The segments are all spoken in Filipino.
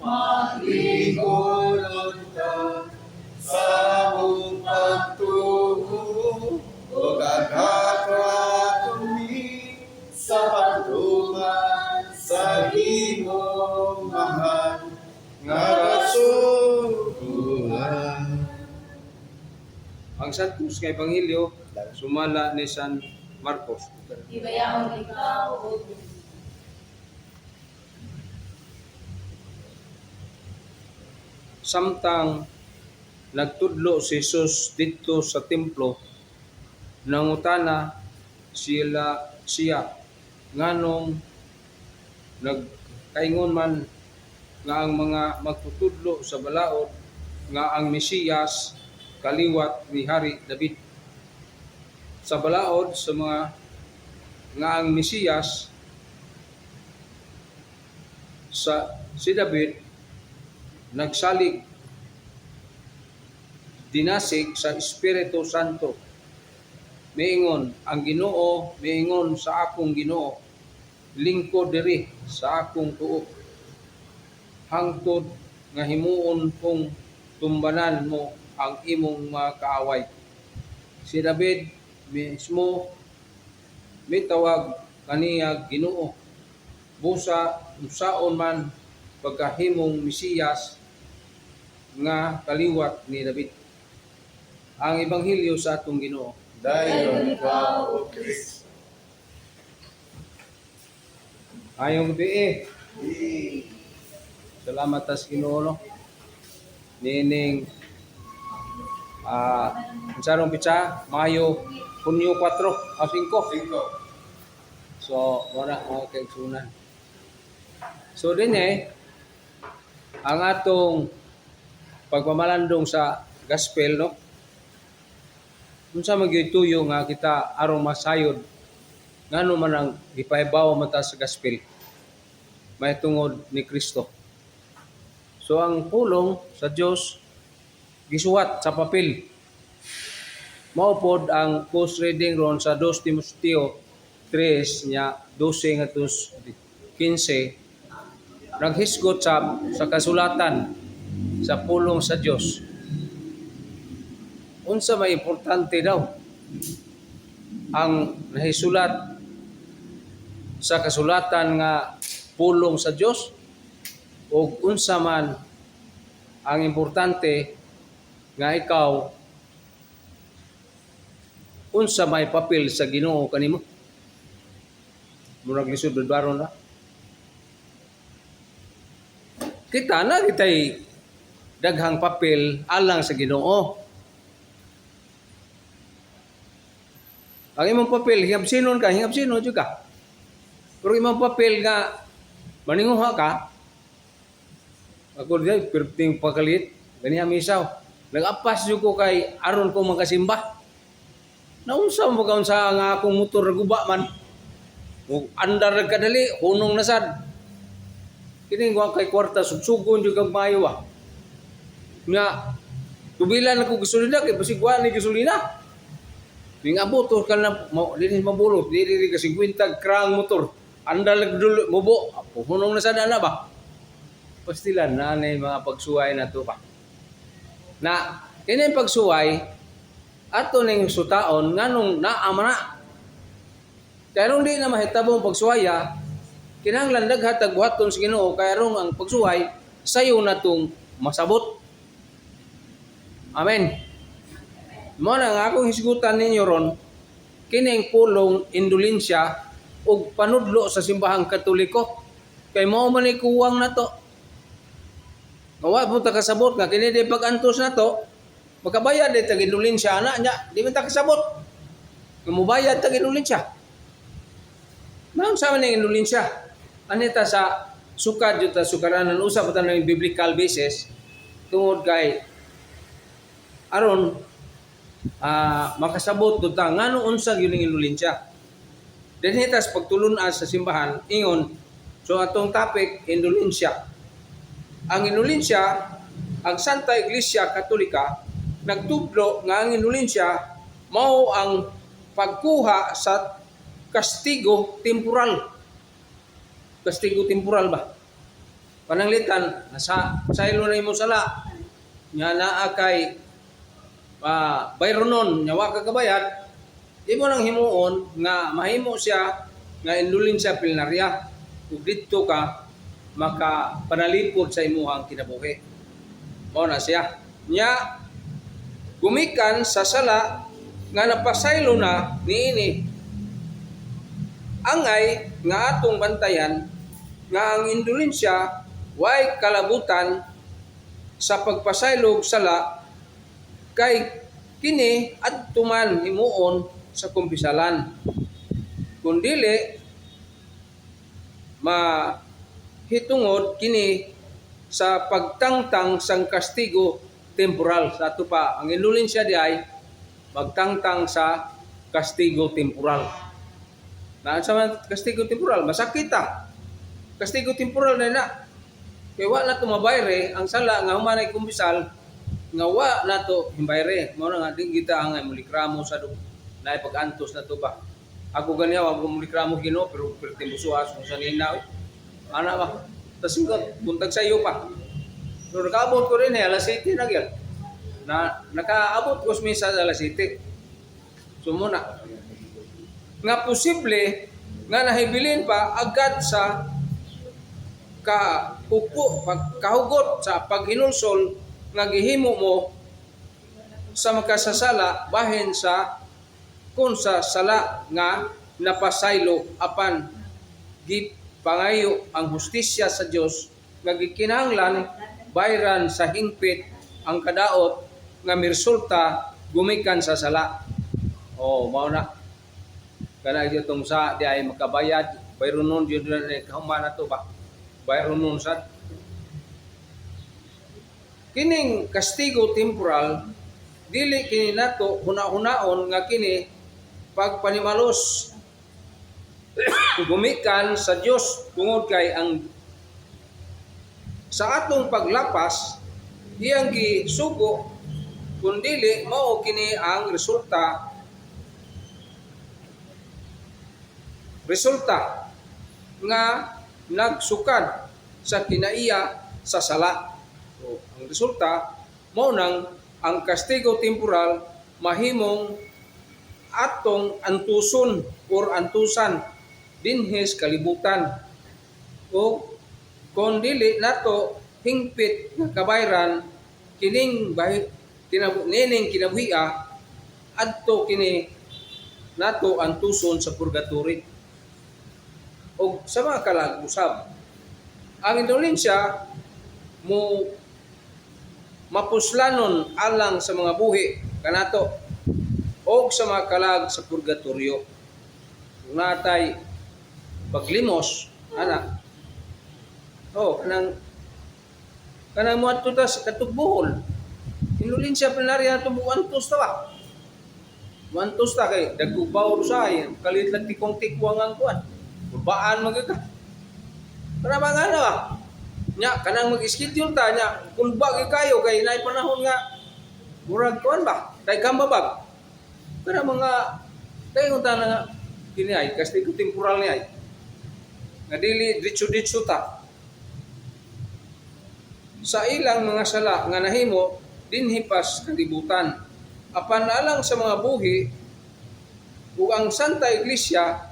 Maglingkod ta sa mong pagtuo o gagaka kami sa pagtuman sa imong mahal nga kasuguan. Ang Santos nga Ebanghelyo sumala ni San Marcos. Ibayaon ikaw o Samtang nagtudlo si Jesus dito sa templo, nangutana siya nganong nagkaingon man nga ang mga magtutudlo sa balaod nga ang Mesiyas kaliwat ni Hari David. Sa balaod sa mga nga ang Mesiyas si David nagsalig dinasig sa Espiritu Santo. Miingon ang Ginoo, miingon sa akong Ginoo, lingkod diri sa akong tuo. Hangtod nga himuon kong tumbanan mo ang imong mga kaaway. Si David mismo mitawag kaniya Ginoo. Busa unsaon man pagkahimong Mesiyas nga kaliwat ni David. Ang Ebanghelyo sa atong Ginoo. Dayon ikaw o Kristo. Ayong gabi Salamat tas Ginoo no. Nining sarong pitsa Mayo Hunyo 4 o 5. So wala mo kay sunan. So din ang atong pagmamalandong sa gospel no. Unsa magyutuyo nga kita aron masayod ngano man ang gipahibaw mata sa gospel may tungod ni Kristo. So ang pulong sa Dios gisuwat sa papel. Mao pod ang post reading ron sa 2 Timoteo 3 nya 12 ngadtos 15 naghisgot sa kasulatan sa pulong sa Dios. Unsa may importante daw ang nahisulat sa kasulatan nga pulong sa Dios o unsa man ang importante nga ikaw unsa may papel sa Ginoo kanimo. Murag lisod baron na. Kita na kitay daghang papel alang sa Ginoo. Ang imong papel, hingapsinon ka, hingapsinon jud ka. Pero imong papel nga maninguha ka, ako diay perting pakalit, ganiya misaw. Nag-apas jud ko kay aron ko makasimba. Naunsa mo kaon sa nga akong motor guba man. Ug andar kadali, hunong na sad. Kini ko kay kwarta sugsugon jud kag maayo ah. Nga tubilan ako gasolina kay basig wa ni gasolina. Ning aboto ka na dili mabulot, dili kasi kwintag krang motor. Andal nagdulo mubo, hunong na sad ana ba? Pastilan na mga pagsuway na to pa. Na kini pagsuway ato ning sutaon nganong naa man na. Kaya di na mahitabong pagsuwaya, kinahanglan daghatag buhaton sa Ginoo kay aron ang pagsuway sayo natong masabot. Amen. Mo na nga akong hisgutan ninyo ron kining pulong indulensya ug panudlo sa simbahang Katoliko kay mao man ni kuwang nato. Wa po ta kasabot nga kini di pag-antos nato makabayad di tag indulensya ana nya di man ta kasabot. Kumubayad tag indulensya. Mao sa man ning indulensya. Anita sa sukad jud ta sukaranan usab ta ng biblical basis tungod kay aron makasabot dud ta ngano unsa gyud ning indulensya. Dinhi tas pagtulun-an sa simbahan ingon so atong topic indulensya. Ang indulensya ang Santa Iglesia Katolika nagtudlo nga ang indulensya mao ang pagkuha sa kastigo temporal. kastigo temporal ba? Pananglitan nasa saylo na imo sala nya naa kay bayronon nya wa ka kabayad, imo nang himuon nga mahimo siya nga enrolin siya plenarya ug didto ka maka panalipod sa imuhang kinabuhi. Mao na siya. Nya gumikan sa sala nga napasaylo na niini. Angay nga atong bantayan nga ang indulensya way kalabutan sa pagpasaylog sala kay kini adto man himuon sa kumpisalan. Kundili mahitungod kini sa pagtangtang sang kastigo temporal. Sa ato pa ang indulensya di ay magtangtang sa kastigo temporal. Naan sa man kastigo temporal masakita. Kastigo temporal na. Kaya wa na ito mabayre, ang sala nga humanay kumpisal, nga wa na ito himbayre. Muna nga, di kita ang mulikramo sa na pag-antos na ito ba. Ako ganyan, wag mulikramo gino, pero timbusuas kung sa ninaw. Ana ba? Tapos buntag sa iyo pa. Pero nakaabot ko rin alas 7 na gyud. Nakaabot ko sa misa alas 7. So muna. Nga posible, nga nahibilin pa agad sa kahugot sa paghinulsol nga gihimo mo sa makasasala bahin sa kun sa sala nga napasaylo apan gipangayo ang hustisya sa Dios nga gikinahanglan bayran sa hingpit ang kadaot nga miresulta gumikan sa sala. Mao na kana gyud tong sa di ay makabayad bayron nun gyud na kahuman na to ba. Bayron nun sad. Kining kastigo temporal dili kini nato huna-hunaon nga kini pagpanimalos gumikan sa Dios tungod kay ang sa atong paglapas iyang gisugo kundili mao kini ang resulta nga nagsukad sa kinaiya sa sala. So, ang resulta mao nang ang kastigo temporal mahimong atong antuson or antusan dinhes kalibutan. O kung dili nato hingpit nga kabayran kining kinabuhia adto kini nato antuson sa purgatory. O sa mga kalag-usab, ang indulensya mo mapuslanon alang sa mga buhi kanato o sa mga kalag sa purgatoryo. Kung natay paglimos, kanang mo ato ta sa katugbuhol. Indulensya plenarya ato buwantos ta ba? Buwantos ta kay dagkubaw usay, kalit lang tikong-tikwang ang kuan. Baan magka. Para ba nga na? Nya kanang mag-schedule ta nya kung bagi kayo kay nay panahon nga murag kuan ba? Kay kambabag. Para mga dayon ta nga kini ay kastigo temporal ni ay. Nga dili ditso-ditso ta. Sa ilang mga sala nga nahimo dinhipas kalibutan. Apan alang sa mga buhi ug ang Santa Iglesia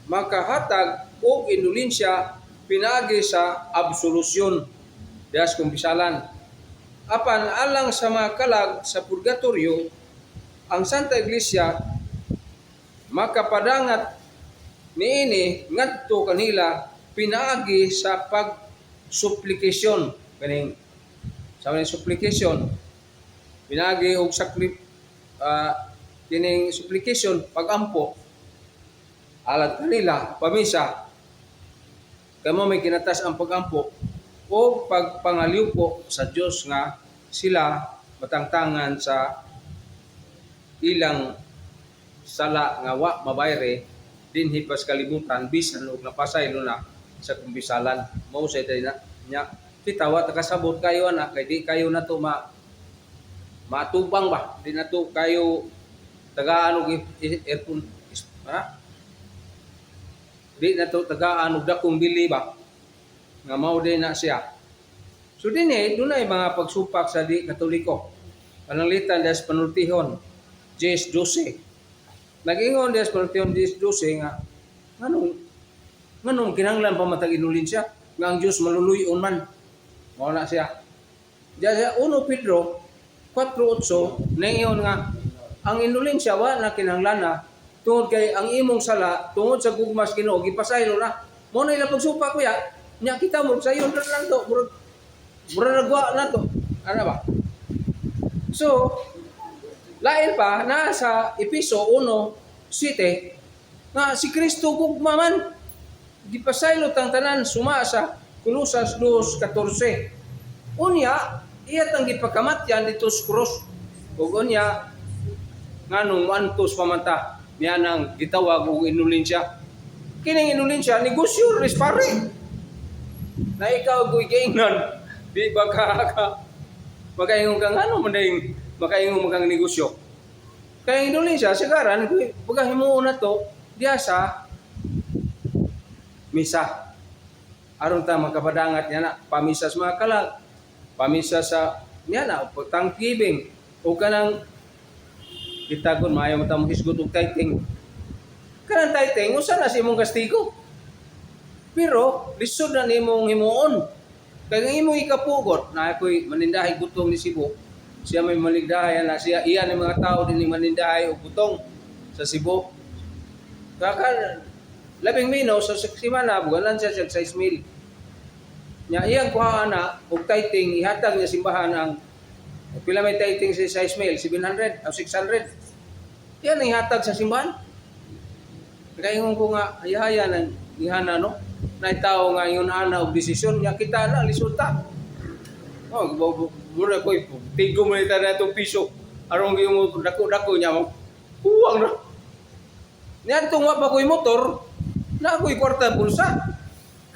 makahatag og indulensya pinaagi sa absolusyon das kumpisalan. Apan alang sa mga kalag sa purgatoryo, ang Santa Iglesia makapadangat niini ngadto kanila pinaagi sa pag-supplication. Kaning sa supplication pinaagi og kining supplication pagampo alat kanila pamisa kamo may kinatas ang pagampo o pagpangaliw po sa Dios nga sila matangtangan sa ilang sala nga wa mabayre dinhi pas kalibutan bisan og napasaylo na sa kumpisalan. Mao say tay na nya kitawa ta kasabot kayo ana kay di kayo nato matubang ba, di nato kayo tagaan og earphone Di na to tagaan og dakong bili ba. Nga mao din na siya. So dinhi dunay mga pagsupak sa di Katoliko. Pananglitan des panultihon 10-12. Nag-ingon des panultihon 10-12 nga nganong kinahanglan pa matag inulin siya nga ang Dios maluluyon man. Mao na siya. Diya sa 1 Pedro 4:8 naingon nga ang inulin siya wa na kinahanglan na tungod kay ang imong sala tungod sa gugmas Ginoo gipasaylo na. Mao na ilang pagsupak kuya. Nya kita mo sayon na lang to. Mura nagwa na to. Ano ba? So, lain pa na sa Episo 1:7 nga si Kristo gugma man gipasaylo tang tanan suma sa Kolosas 2:14. Unya iya tang gipakamatyan dito sa krus. Ug unya nganong antos pamanta niya nang gitawag og inulin siya. Kining inulin siya negosyo res pare. Na ikaw goy kaingnan di ba ka makaingon kang ano man dayong makaingon kang negosyo. Kaya inulin siya sigaran pag himuon na to diya sa misa. Aron ta makapadangat niya na pamisa sa mga kalag, pamisa sa niya na thanksgiving o kanang kita kun maayo mo ta hisgot og tithing. Kanang tithing usa na si imong kastigo. Pero lisod na nimong himuon. Kaya ang imong ikapugot na ako'y manindahay gutong ni Cebu. Siya may maligdahay na siya iyan ng mga tao din ni manindahay o gutong sa Cebu. Kaya labing minaw sa simana buwalan siya 6,000. Nya iyang kuhaan na og tithing ihatag niya simbahan ang pila may tithing sa 6,000, 700 o 600. Yan ang ihatag sa simbahan. Kaya ingon ko nga ayahaya ng ihana no na tao nga yun ana og desisyon nya kita na lisuta. Oh, mura ko tigo mo ita na itong piso. Aron gyud mo dako-dako nya mo. Huwag na. Nya tungwa pa ko'y motor, na ko'y kwarta bulsa.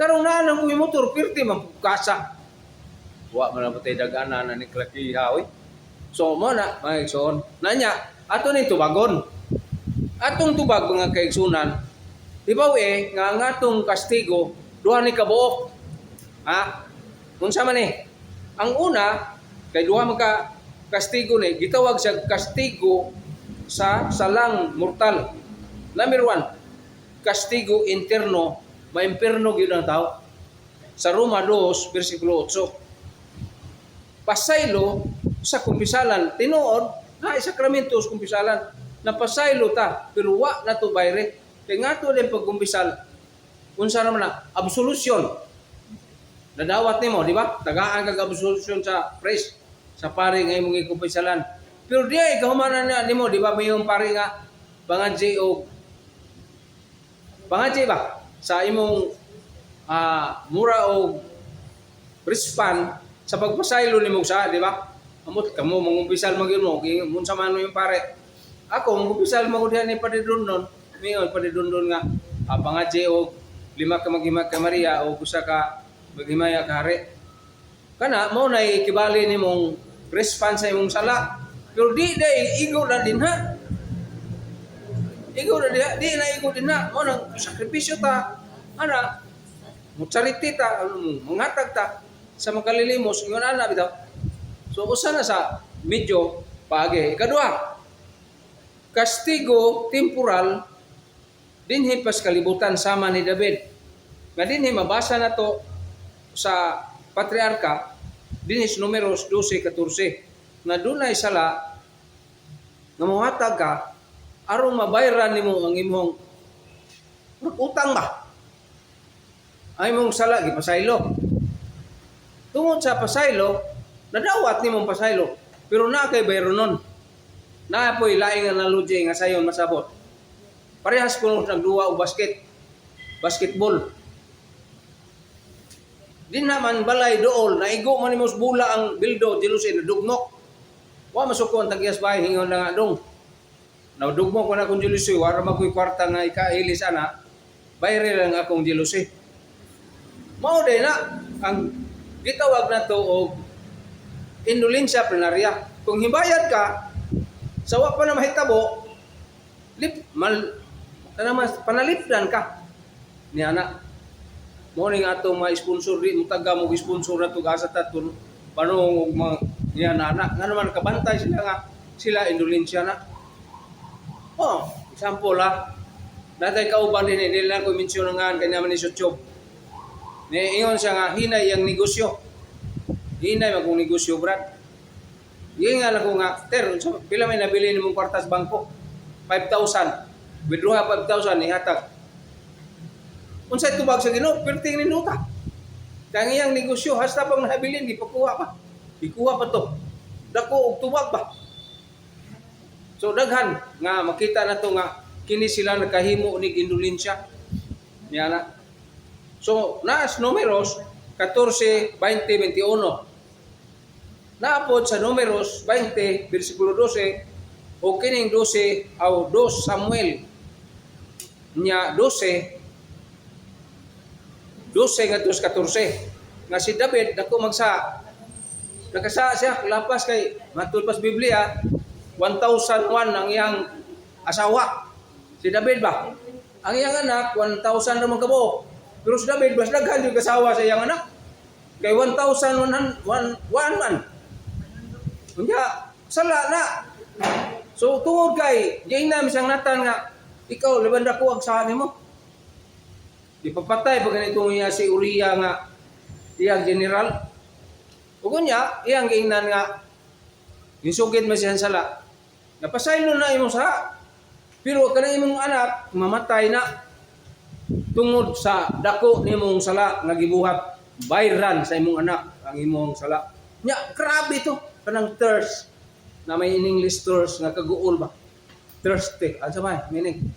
Karong naan ko'y motor pirti man kasa. Wa man patay dagana na ni klakiha oy. So mo na mga igsoon. Nanya ato ni tubagon. Atong tubag mga kaigsunan. Ibaw nga ang atong kastigo duha ni kabuok. Ha? Unsa man ni? Ang una kay duha magka kastigo ni gitawag sa kastigo sa salang mortal. Number 1, kastigo interno, maimperno gyud ang tao. Sa Roma 2 bersikulo 8. Pasaylo sa kumpisalan tinuod na sakramento sa kumpisalan napasaylo ta pero wa na to bayre. Kaya nga ito din pagkumpisal, unsa naman na, absolusyon. Nadawat nimo, di ba? Tagaan kag absolusyon sa priest, sa pari nga imong ikumpisalan. Pero di ay kahumanan na nimo, di ba? May yung pari nga, pangadji ba? Sa imong mura o rispan, sa pagpasaylo nimo sa, di ba? Amot, kamo, mangumpisal magyun mo, unsa man mo yung pare. Ako, mangumpisal mo ko diyan ni Padidron Mingon pa dundon nga pangadji og 5 ka maghimag ka Maria o usa ka maghimaya ka hari. Kana mao na ikibali nimong response sa imong sala. Pero di day igo na din ha. Igo na di na igo din ha. Mao nang sakripisyo ta. Ana mo charity ta manghatag ta sa magkalilimos ingon ana bitaw. So usa na sa medyo paagi. Kadua, kastigo temporal dinhi pas kalibutan sama ni David. Nga dinhi mabasa na to sa Patriarka dinhi sa Numeros 12:14 na dunay sala nga mohatag ka aron mabayaran nimo ang imong utang ba. Ay mong sala gipasaylo. Tungod sa pasaylo, nadawat nimong pasaylo pero na kay bayronon. Na po'y laing analogy nga sayon masabot. Parehas ko nagduwa og basketball. Di naman balay dool, naigo man imong bula ang bildo, jelusin, nadugmok. Wa masuko ang tagyas bahay, hingon na nga dong. Nadugmok ko na akong jelusi, wala magoy kwarta nga ikahilis ana, bayre lang akong jelusi. Mao din na, ang gitawag na to og indulensya plenaria. Kung himbayad ka, sawa pa na mahitabo, panalipdan ka. ni anak. Mo ning atong mga sponsor di mo taga mo sponsor na to asa ta tun panong mga niya na anak nga naman kabantay sila nga sila indulensya na. Oh, example Natay kauban din nila ko mention nga kanya man ni YouTube. Ni ingon siya nga hinay ang negosyo. Hinay magong negosyo brad. Gingan ako nga, so, pila may nabili ni mong kwartas bangko? 5,000. Withdraw 5,000, ihatag. Unsay tubag sa Ginoo, perting ni nuta. Kang iyang negosyo, hasta pang nabilin, di pa kuha pa. Di kuha pa to. Dako og tubag ba? So daghan nga makita na to nga kini sila nagkahimo ni indulensya. Niya na. So naas numeros 14, 20, 21. Naapod sa Numeros 20, versikulo 12, o kining 12, o 2 Samuel, niya 12 nga 14, nga si David, nakasa siya, lapas kay, matud pas Biblia, 1,001 ang iyang asawa, si David ba? Ang iyang anak, 1,000 naman kabuok, pero si David, mas daghan yung kasawa sa iyang anak, kay 1,101 man. Kunya, sala na. So, tungod kay, diyan namin siyang natan nga, ikaw, laban ako ang saan mo. Ipapatay pag ganito niya si Uriah nga, iyang general. O kunya, iyang giingnan nga, insugid mo siyang sala. Napasaylo na imong sa, pero kanang imong anak, mamatay na. Tungod sa dako ni imong sala, nga gibuhat, bayran sa imong anak, ang imong sala. Nya, grabe to. Kanang thirst na may in English thirst nga kaguol ba thirsty ano ba meaning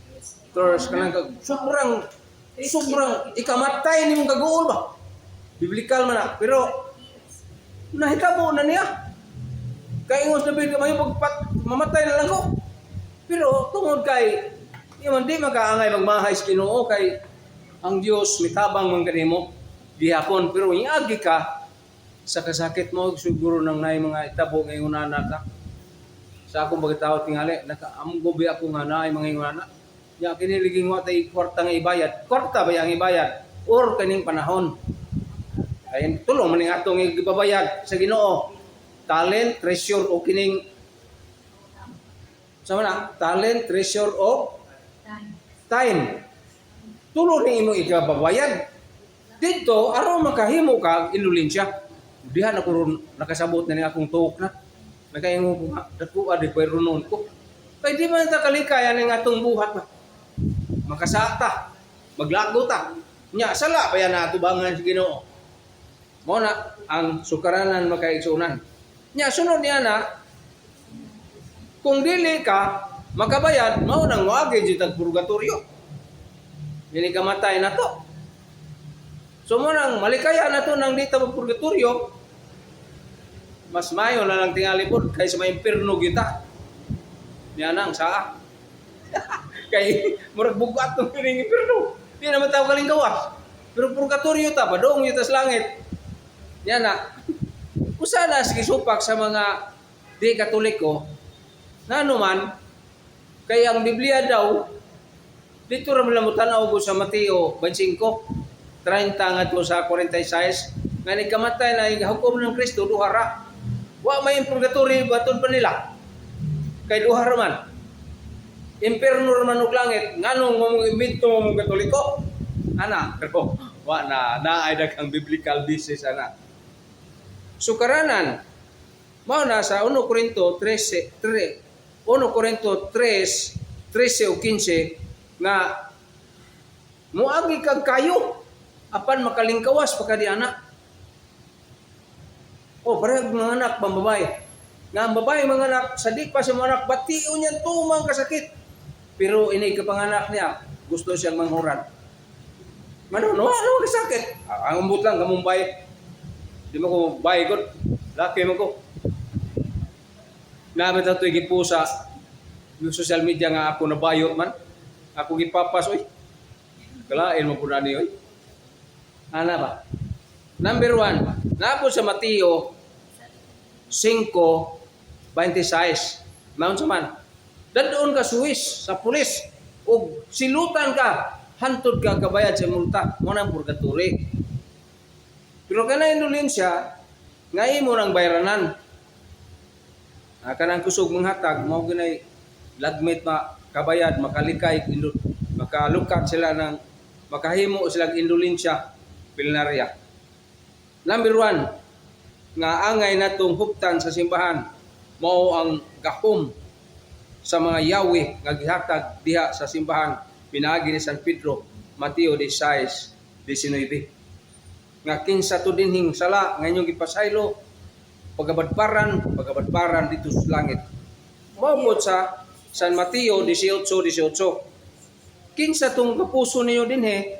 thirst kanang sobrang ikamatay nimong kaguol ba biblical man na pero nahitabo na niya kay ingos na bigla may mamatay na lang ko pero tungod kay di makaangay magmahay sa Ginoo kay ang Dios mitabang man kanimo gihapon pero iagi ka sa kasakit mo, siguro nang naay mga itabo ngayon anak ka. Sa akong bagitaw tingali, nakaamgobi ako nga naay mga ngayon anak. Ya, kiniliging mo tayo kwarta nga ibayad. Kwarta ba yung ibayad? Or kaning panahon. Ayun, tulong maning atong ibabayad sa Ginoo. Talent, treasure o kining sama na, talent, treasure o time. Tulong ning imo ikababayad. Dito, aron makahimo ka indulensya. Dihan ako ron nakasabot na ni akong tuhok na. Nakaingon ko nga, dako adi pero noon ko. Kaya di man ta kalikayan ng atong buhat ba. Makasata, maglago ta. Nya sala pa yan atubangan sa Ginoo. Mao na ang sukaranan makaigsunan. Nya sunod niya na kung dili ka makabayad, mao nang wagi jitag purgatorio. Dili ka matay na to. So mo nang malikaya na to nang dito sa purgatorio, mas mayo na lang tingali po kaysa may impierno kita. Niya nang saa. Kay murag bugat ng piring impierno. Di naman tao kaling gawas. Pero purgatorio ta, padong yutas langit. Niya na. Usa na sige supak sa mga di Katoliko, na man, kay ang Biblia daw, dito rin mo tanaw ko sa Mateo 25, 30 ngadto sa 46 nga nagkamatay na hukom ng Kristo duhara. Wa may purgatorio baton pa nila. Kay duhara man. Impierno man ug langit nganong mo imbento mo Katoliko? Ana, pero wa na ay daghang biblical basis ana. Sukaranan mao na sa 1 Corinto 13 o 15 nga muagi kag kayo apan makalingkawas pa kadi anak. O parehag mga anak pambabae. Nga ang babae mga anak, sadik pa sa mga anak, batiyo niyan tumang kasakit. Pero inay kapanganak niya, gusto siyang manghuran. Ano kasakit? Ang umbot lang, kamong bayi. Di mo ko bayi ko, laki mo ko. Namin ito gipusa, yung social media nga ako nabayot man. Ako gipapas, oy. Kalain mo po na niyo, oy. Ana ba? Number 1, napo sa Mateo 5:26. Maun sa man. Dadon ka Swiss sa pulis o silutan ka. hantod ka kabayad sa multa mo nang purgatory. Pero kana indulensya nga imo nang bayranan. Kanang kusog manghatag mao ginay lagmit kabayad makalikay indul makalukak sila ng makahimo sila indulensya plenarya. Number 1 nga angay natong huptan sa simbahan mao ang gahom sa mga yawi nga gihatag diha sa simbahan pinaagi ni San Pedro Mateo 16:19 nga kinsa to dinhing sala nga inyong gipasaylo pagabadbaran dito sa langit. Maabot sa San Mateo 18:18 kinsa tong kapuso ninyo dinhi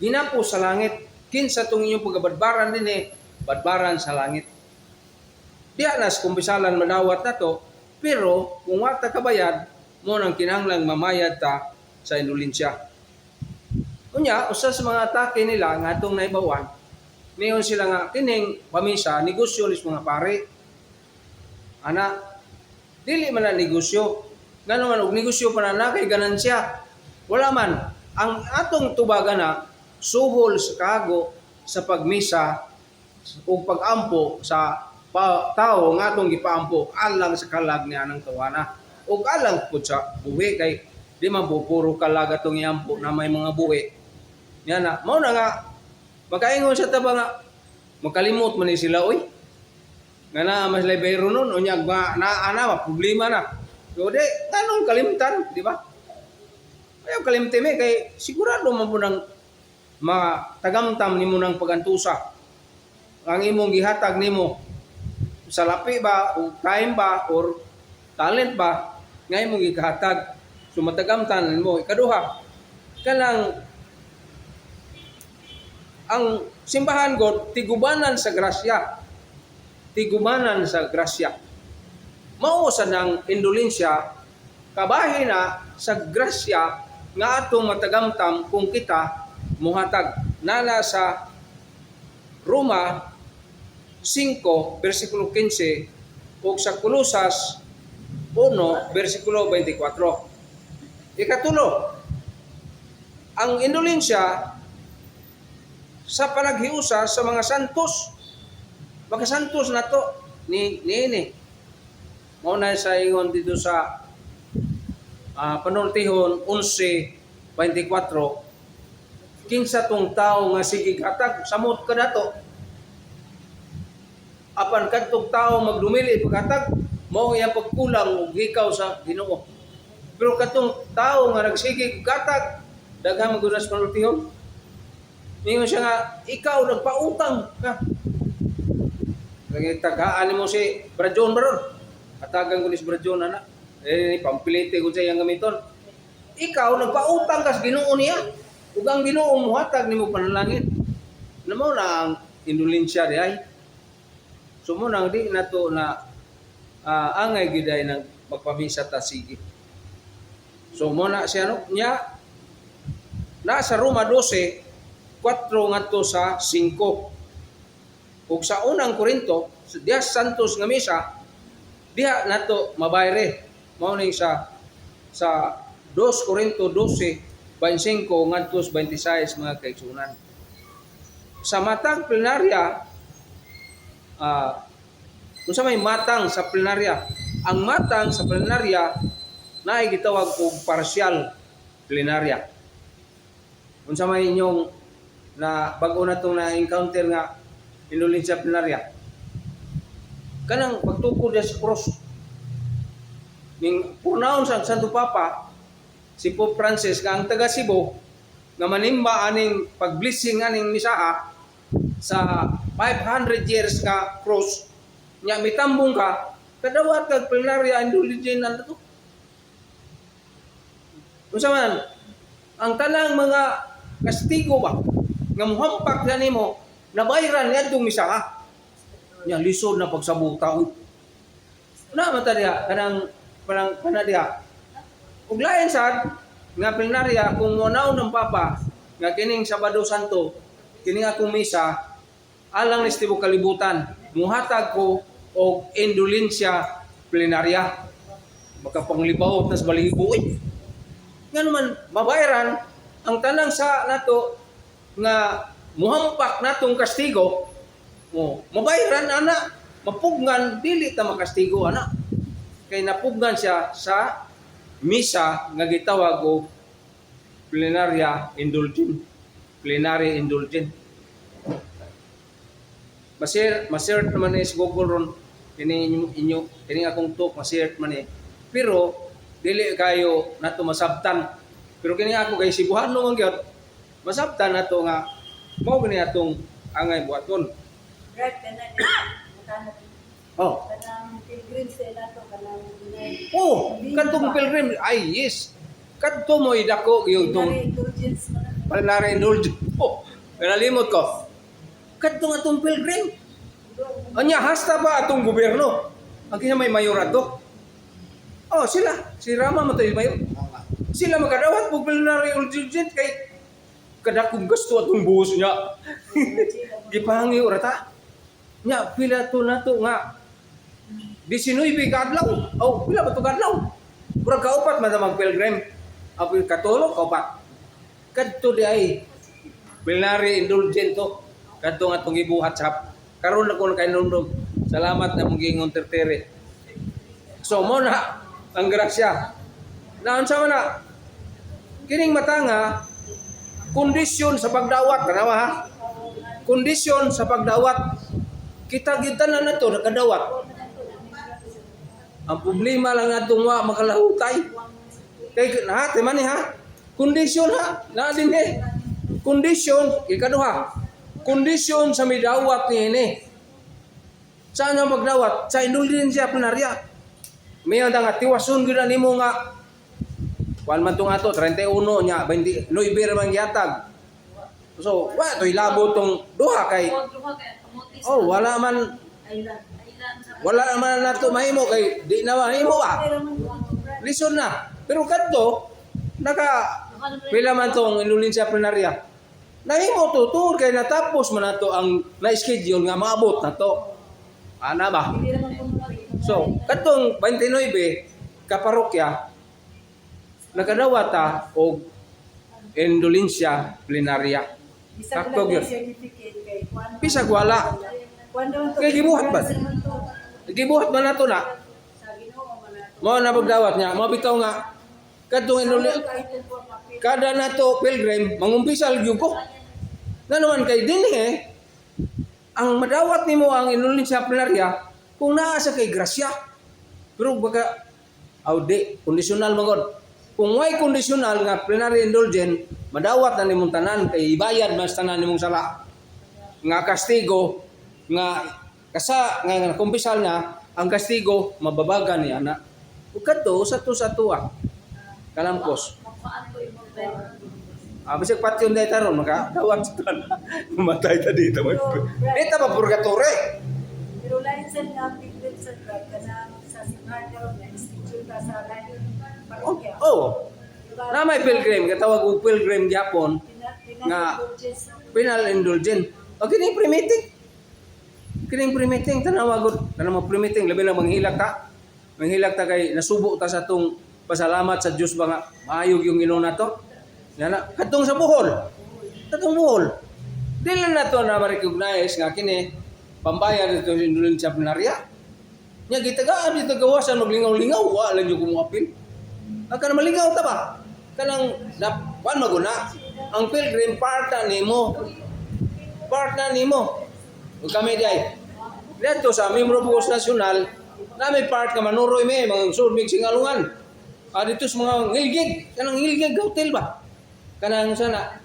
ginapo sa langit, kinsa tong inyong pagabadbaran dinhi badbaran sa langit. Diya nas kumpisalan manawat nato, pero kung wata kabayad, mo nang kinahanglang mamayad ta sa indulensya. Unya, usa sa mga atake nila nga atong naibawan, mayon sila nga kining pamisa negosyo nis mga pare. Ana, dili man na negosyo. Ngano man og negosyo pa na kay ganansya. Wala man ang atong tubagan na suhol sa kago sa pagmisa o pag-ampo sa tao nga atong gipaampo alang sa kalag ni anang tawana o alang po sa buhi kay di man puro kalag atong iampo na may mga buhi niya na mao na nga makaingon sa taba nga makalimot man ni sila oy nga na mas libero nun unyag na problema na so di tanong kalimtan di ba ayaw kalimtime kay sigurado man po nang matagamtam nimo ng pagantusa ang imong gihatag nimo sa lapi ba o time ba or talent ba nga imong gihatag so matagamtan mo ikaduha kanang ang simbahan God tigubanan sa grasya mao sa nang indulensya kabahin na sa grasya nga atong matagamtam kung kita muhatag nala sa Roma 5, versikulo 15 o sa Colosas 1, versikulo 24. Ikatulo, ang indulensya sa panaghiusa sa mga santos. Mga santos na to ni mao na sa ingon dito sa panultihon 11:24 kinsa tong tao nga sige hatag samot ka nato apan kadtong tao magdumili paghatag mao iyang pagkulang ug hikaw sa Ginoo pero kadtong tao nga nagsige hatag daghang magunas panultihon ningon siya nga ikaw nagpautang ka lagi tagaan mo si Brajon baron hatagan ko ni si Brajon ana pampilite ko sa iyang gamiton ikaw nagpautang ka sa Ginoo niya ug ang Ginoo muhatag nimo panalangin. Namo na ang indulensya diay. So mo nang di nato na angay giday nang magpamisa ta sige. So mo na siya no nya nasa Roma 12 4 ngadto sa 5. Ug sa unang Korinto, sa Dias Santos nga misa, diha nato mabayre. Mao ni sa 2 Korinto 12 25 ngadto 26 mga kaigsunan. Sa matang plenarya unsa may matang sa plenarya? Ang matang sa plenarya naay gitawag og partial plenarya. Unsa may inyong na bag-o na tong na-encounter nga indulensya plenarya? Kanang pagtukod sa cross. Ning punaon sa Santo Papa si Pope Francis nga ang taga Cebu nga manimba aning pag-blessing aning misaha sa 500 years ka cross nya mitambong ka kadawat kag plenarya indulgence na to. Unsa man ang tanang mga kastigo ba nga muhampak sa nimo nabayran niadtong misaha nya lisod na pagsabuta na mata diha kanang panadiha ug lain sad nga plenarya kung monaw ng Papa nga kining Sabado Santo kining akong misa alang ni tibuok kalibutan muhatag ko og indulensya plenarya makapanglibawot nas balibo nga naman mabayaran ang tanang sa nato nga muhampak natong kastigo, mabayaran ana, mapugnan dili ta makastigo ana. Kay napugnan siya sa misa nga gitawag og plenary indulgent. Masir naman ni Google ron kini inyo kini akong talk masir man eh. Pero dili kayo nato masabtan. Pero kini ako kay Cebuano man gyud masabtan nato nga mao gani atong angay buhaton. Right, kana Oh. kanang pilgrims sa nato kanang Oh, kadtong pilgrim. Ay, yes. Kadto mo idako yung tong indulgence man. plenary indulgent. Oh, nalimot ko. Kadto nga tong pilgrim. Anya hasta ba atong gobyerno? Ang kanya may mayorado. Oh, sila. Si Rama mo tayo mayor. Sila makadawat po plenary indulgent kay kadakong gusto atong buhos niya. Gipahangi orata. Nya pila to nato nga 19 kadlaw. Oh, pila ba to kadlaw? Murag kaupat man mag-pilgrim. Apil katulog kaupat. Kadto di ay plenary indulgent to. Kadto nga tong gibuhat sa karon ako kay nundog. Salamat na mong gingon tertere. So mo na ang grasya. Naon sa mana? Kining matanga kondisyon sa pagdawat kanawa ha. Kondisyon sa pagdawat. Kita na nato nakadawat. Ang problema lang natong wa makalahutay. Kay na man ni ha. Kondisyon ha. Na din eh. Kondisyon ikaduha. Kondisyon sa midawat ni ini. Saan na magdawat? Sa indulgensya plenarya. May nga tiwason gyud nimo nga kuan man tong ato 31 nya 29 man yatag. So, wa toy labo tong duha kay oh, wala man nato mahimo kay di na mahimo ba. Lison na. Pero kadto pila man tong indulgensya plenarya. Nahimo to tungod kay natapos man nato ang na-schedule nga maabot nato. Ana ba? So, katong 29 ka parokya nakadawata og indulgensya plenarya. Sakto gyud. Bisag wala. Kay gibuhat ba? Gibuhat ba nato na? Mao na pagdawat niya, mao bitaw nga kadtong kada nato pilgrim mangumpisal gyud ko. Nanuman kay dinhi ang madawat nimo ang indulgensya plenarya kung naa sa kay grasya. Pero baka di kondisyonal magod. Kung way kondisyonal nga plenary indulgent, madawat na nimong tanan kay ibayad mas tanan nimong sala. Nga kastigo nga nga kumpisal na ang kastigo mababagan ni ana. Ug kadto sa tuwa. Kalampos. Bisag patyon day taron makadawat sa tanan. Mamatay ta dito. Dito ba purgatory? Pero lain sa nga pilgrim sa God kanang sa simbahan na institute sa lain parokya. Oh. Na may pilgrim katawag og pilgrim gyapon nga penal indulgent. O kining primiting. Kining primiting tanawagod kana mo primiting labi na manghilak ta. Manghilak ta kay nasubo ta sa tong pasalamat sa Dios ba nga maayog yung ilo nato. Nga kadtong sa Bohol. Kadtong Bohol. Dili na to na ma-recognize nga kini pambayad dito sa indulgensya plenarya. Nya gitagaan dito gawasan maglingaw-lingaw wa lang yung kumapil. Aka na malingaw ta ba? Kanang wan maguna ang pilgrim parta nimo. Parta nimo. Ug kami day. Dito sa Membro Bugos Nasyonal, na may part ka manuroy mga surbig singalungan. Dito sa mga ngilgig, kanang ngilgig hotel ba? Kanang sana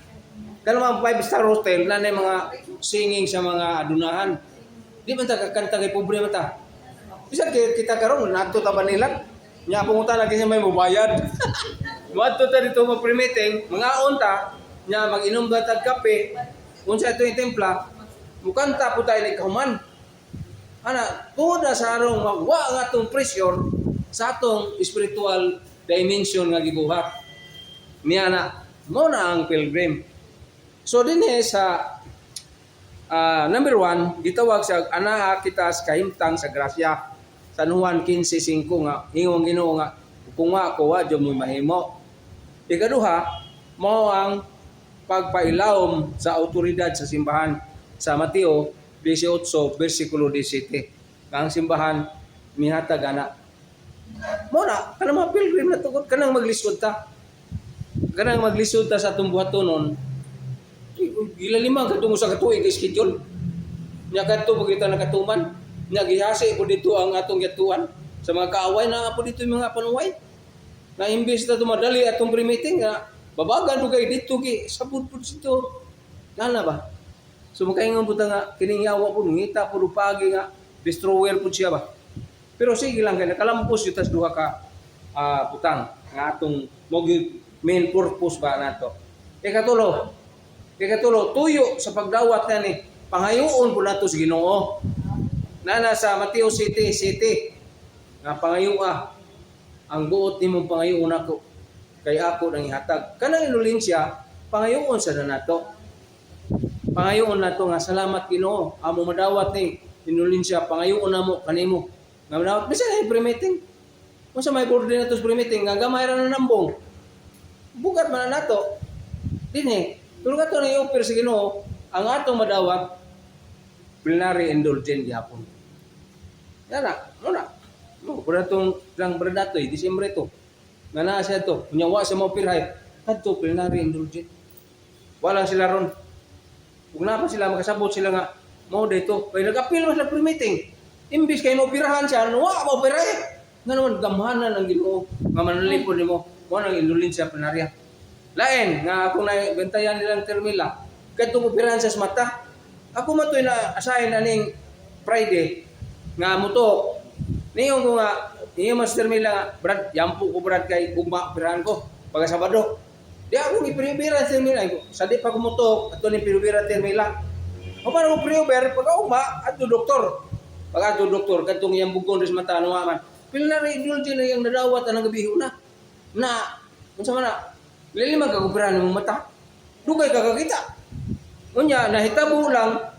kanang mga 5-star hotel na mga singing sa mga adunahan. Di man ta kakanta kay pobre man ta. Bisag kita karon nato ta Manila. Nya pungutan lagi siya may mobayad. Wadto ta dito mo pre-meeting, mga unta nya mag-inom ba tag kape. Unsa ito yung templa, mukanta po tayo ni kahuman. Ana, tuod na sa arong magwa nga itong pressure sa atong spiritual dimension nga gibuhat. Niya na, mo na ang pilgrim. So din sa number 1, gitawag sa ana kita sa kahimtang sa grasya. San Juan 15:5 nga ingong Ginoo nga kung nga ako wa jud mo mahimo. Ikaduha, mao ang pagpailawom sa autoridad sa simbahan sa Mateo 18 bersikulo 17. Ang simbahan mihatag ana. Mo na kanang mga pilgrim na tugod kanang maglisod ta. Kanang maglisod ta sa atong buhatonon. Gila lima katong sa katuig schedule. Nya kadto pagita nakatuman. Nya gihasi po dito ang atong yatuan sa mga kaaway na po dito yung mga panuway. Na imbes na tumadali atong pre-meeting nga babagan po kayo dito ki sabot po dito. Nana ba? So makaingon po ta nga kining yawa po ngita po pagi nga destroyer po siya ba. Pero sige lang kay nakalampos yung tas duha ka putang nga atong main purpose ba nato. Ikatulo, tuyo sa pagdawat na ni pangayoon po nato sa Ginoo. Nana sa Mateo 7:7 nga pangayua ang buot nimong pangayoon ako kay ako nang ihatag. Kanang inulinsya pangayoon sa nato. Pangayoon nato nga salamat Ginoo amo madawat ni inulinsya pangayoon namo kanimo. Nga madawat bisan ay pre-meeting. Kung sa may coordinator pre-meeting nga gamay ra na nambong. Bugat man na nato. Dinhi, pero kato na i-offer sa Ginoo ang atong madawat plenary indulgent gihapon. Yana, muna. No, para tong lang berdatoy Disyembre to. Nga naa siya to, kunyawa sa mga pirhay, kadto plenary indulgent. Wala sila ron. Kung na pa sila makasabot sila nga mo dito, kay nag-appeal mas na pre-meeting. Imbis kay mo pirahan siya, wa mo pirahe. Nga naman gamhanan ang Ginoo nga manalipod nimo mo nang indulgensya plenarya. Lain nga ako na bentayan nilang termila kadto mo pirahan sa mata. Ako man to na assign aning Friday nga muto. Niyon ko nga iyo mas termila nga brad yampo ko brad kay ugma pirahan ko pagka Sabado. Di ako ipinibira sa termila ko. Sa di pa kumutok ato ni pinibira termila. O paano mo pre-over pagka ugma adto doktor. Pagka adto doktor kadtong iyang bugon sa mata ano man. Plenary indulgent na yung nadawat ang gabiho na. Na unsa man na lilima ka kupirahan ng mata. Dugay ka kakita. Unya nahitabo lang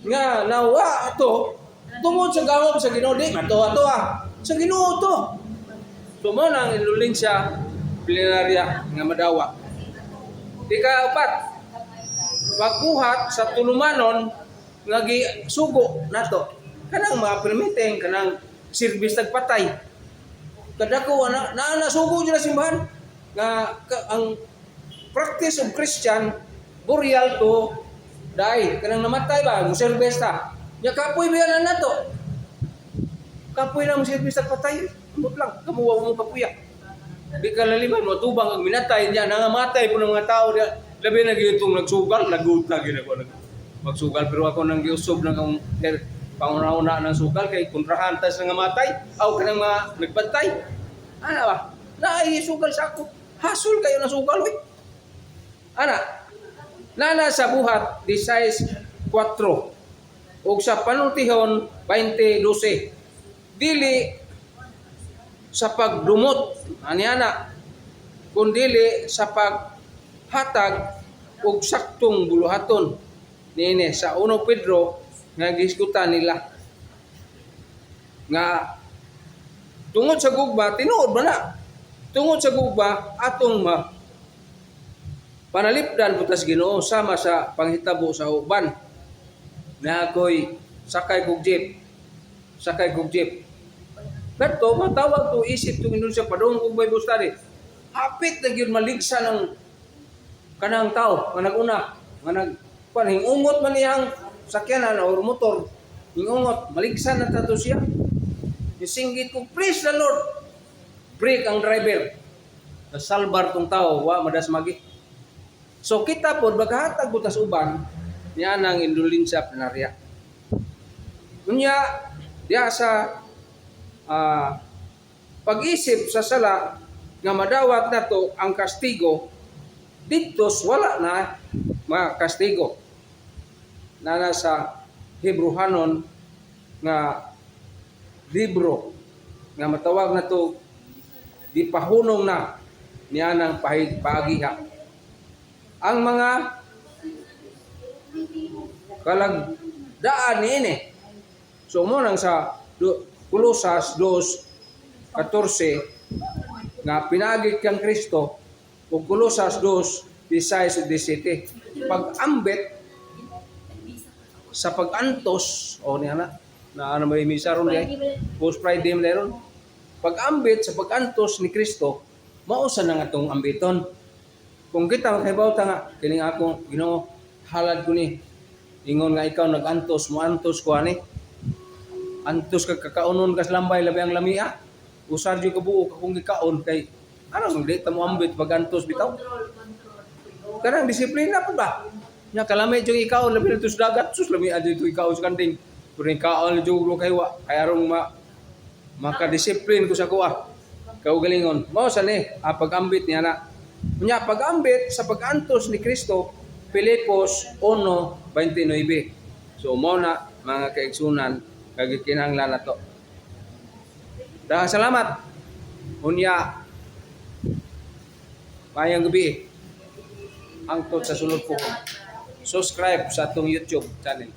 nga nawa ato tungod sa gawom sa Ginoo di ato sa Ginoo to. Tumo nang indulgensya plenarya nga madawa. Ika-4 pagbuhat sa tulumanon nga gisugo nato. Kanang mga permitting kanang service tagpatay. Kadako na sugo dira simbahan nga ang practice of Christian burial to die kanang namatay ba mo service ta nya kapoy biyanan nato kapoy na mo service ta patay ambot lang kamuwa mo kapuya di ka laliman mo tubang ang minatay nya nangamatay po ng mga tao labi na gitong nagsugal lagut lagi na ko magsugal pero ako nang giusob ng pangunauna ng sugal kay kontrahantas nga matay aw kanang mga nagbantay ana ba naay sugal sa ako hasol kayo na sugal we ana nana sa buhat 16:4 ug sa panultihon 20:12 dili sa pagdumot aniana kun dili sa paghatag og saktong buluhaton niini sa 1 Pedro nga gisgutan nila nga tungod sa gugma tinuod ba na tungod sa gugma atong panalipdan putas Ginoo sama sa panghitabo sa uban na ako'y sakay kog jeep kadto matawag to isip to inun sa padong ug Bible study hapit na gyud maligsa ng kanang tao nga naguna nga hingungot man iyang sakyanan o motor hingungot maligsan na tato siya isinggit ko praise the Lord break ang driver nasalbar tong tao wa madas magi so kita pod bagahatag butas uban niya nang indulgensya plenarya unya diya sa pag-isip sa sala nga madawat nato ang kastigo didtos wala na mga kastigo na nasa Hebrehanon nga libro nga matawag na to di pahunong na niya ng pagiha. Ang mga kalagdaan niini. So mo nang sa Kolosas 2:14 nga pinagid kang Kristo ug Colosas 2:16-17. Pag-ambit sa pag-antos o niya na ano may misa ron post Friday meron. Pag-ambit sa pag-antos ni Kristo, mao sa nang atong ambiton. Kung kita makahibaw ta nga kining ako Ginoo halad ko ni ingon nga ikaw nag-antos mo antos ko ani. Antos ka kakaunon kas lambay labi ang lamia. Usar jud ka buo kung gikaon kay ano di ta mo ambit pag-antos bitaw. Karang disiplina pa ba? Nya kalami jud ikaon labi na tus dagat sus lami adto ito ikaon sa kanding. Pero ikaon jud lo kay wa kay arong makadisiplin ko sa kuha. Kaugalingon. Mao sa ni pag-ambit niya na. Nya pag-ambit sa pag-antos ni Kristo Filipos 1:29. So mao na mga kaigsunan kag kinahanglan nato. Salamat. Unya mayang gabi. Hangtod sa sulod ko. Subscribe sa atong YouTube channel.